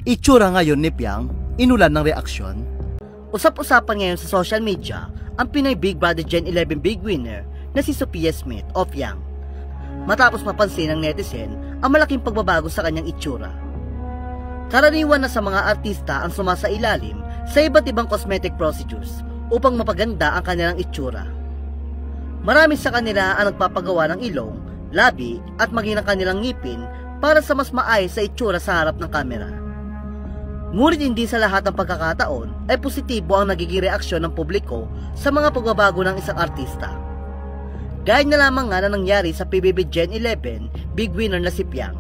Itsura ngayon ni Piang, inulan ng reaksyon. Usap-usapan ngayon sa social media ang Pinoy Big Brother Gen 11 big winner na si Sophia Smith of Yang. Matapos mapansin ng netizen ang malaking pagbabago sa kanyang itsura. Karaniwan na sa mga artista ang sumasailalim sa iba't ibang cosmetic procedures upang mapaganda ang kanilang itsura. Marami sa kanila ang nagpapagawa ng ilong, labi at maging ang kanilang ngipin para sa mas maayos sa itsura sa harap ng kamera. Ngunit hindi sa lahat ng pagkakataon ay positibo ang nagiging reaksyon ng publiko sa mga pagbabago ng isang artista. Gaya na lamang nga na nangyari sa PBB Gen 11 big winner na si Piang,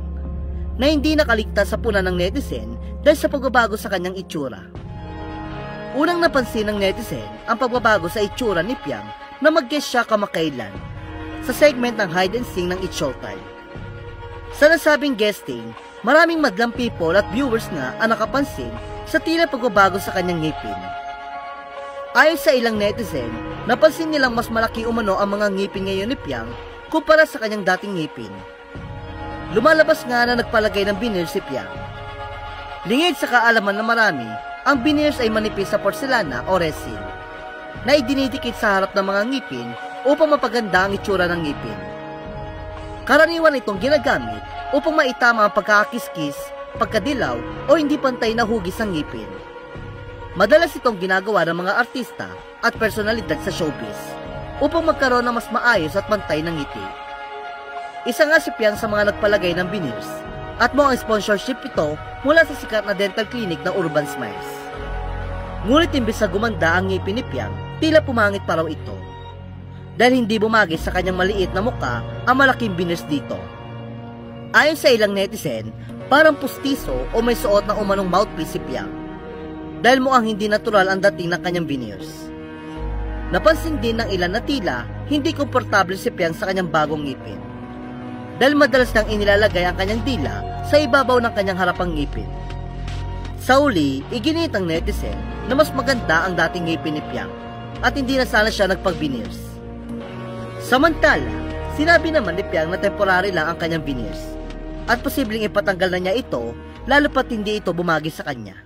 na hindi nakaligtas sa puna ng netizen dahil sa pagbabago sa kanyang itsura. Unang napansin ng netizen ang pagbabago sa itsura ni Piang na mag-guest siya kamakailan sa segment ng Hide and Sing ng It's Showtime. Sa nasabing guesting, maraming madlang people at viewers nga ang nakapansin sa tila pagbabago sa kanyang ngipin. Ayon sa ilang netizen, napansin nilang mas malaki umano ang mga ngipin ngayon ni Piang kumpara sa kanyang dating ngipin. Lumalabas nga na nagpalagay ng veneers si Piang. Lingid sa kaalaman ng marami, ang veneers ay manipis sa porselana o resin na idinidikit sa harap ng mga ngipin upang mapaganda ang itsura ng ngipin. Karaniwan itong ginagamit upang maitama ang pagkakakiskis, pagkadilaw o hindi pantay na hugis ng ngipin. Madalas itong ginagawa ng mga artista at personalidad sa showbiz upang magkaroon ng mas maayos at pantay ng ngiti. Isa nga si Piang sa mga nagpalagay ng veneers at mukhang sponsorship ito mula sa sikat na dental clinic na Urban Smiles. Ngunit imbis na gumanda ang ngipin ni Piang, tila pumangit pa raw ito dahil hindi bumagay sa kanyang maliit na mukha ang malaking veneers dito. Ayon sa ilang netizen, parang pustiso o may suot na umanong mouthpiece si Piang dahil mukhang hindi natural ang dating ng kanyang veneers. Napansin din ng ilan na tila hindi komportable si Piang sa kanyang bagong ngipin dahil madalas nang inilalagay ang kanyang dila sa ibabaw ng kanyang harapang ngipin. Sa uli, iginit ang netizen na mas maganda ang dating ngipin ni Piang at hindi na sana siya nagpag-veneers. Samantala, sinabi naman ni Piang na temporary lang ang kanyang veneers at posibleng ipatanggal na niya ito lalo pat hindi ito bumagi sa kanya.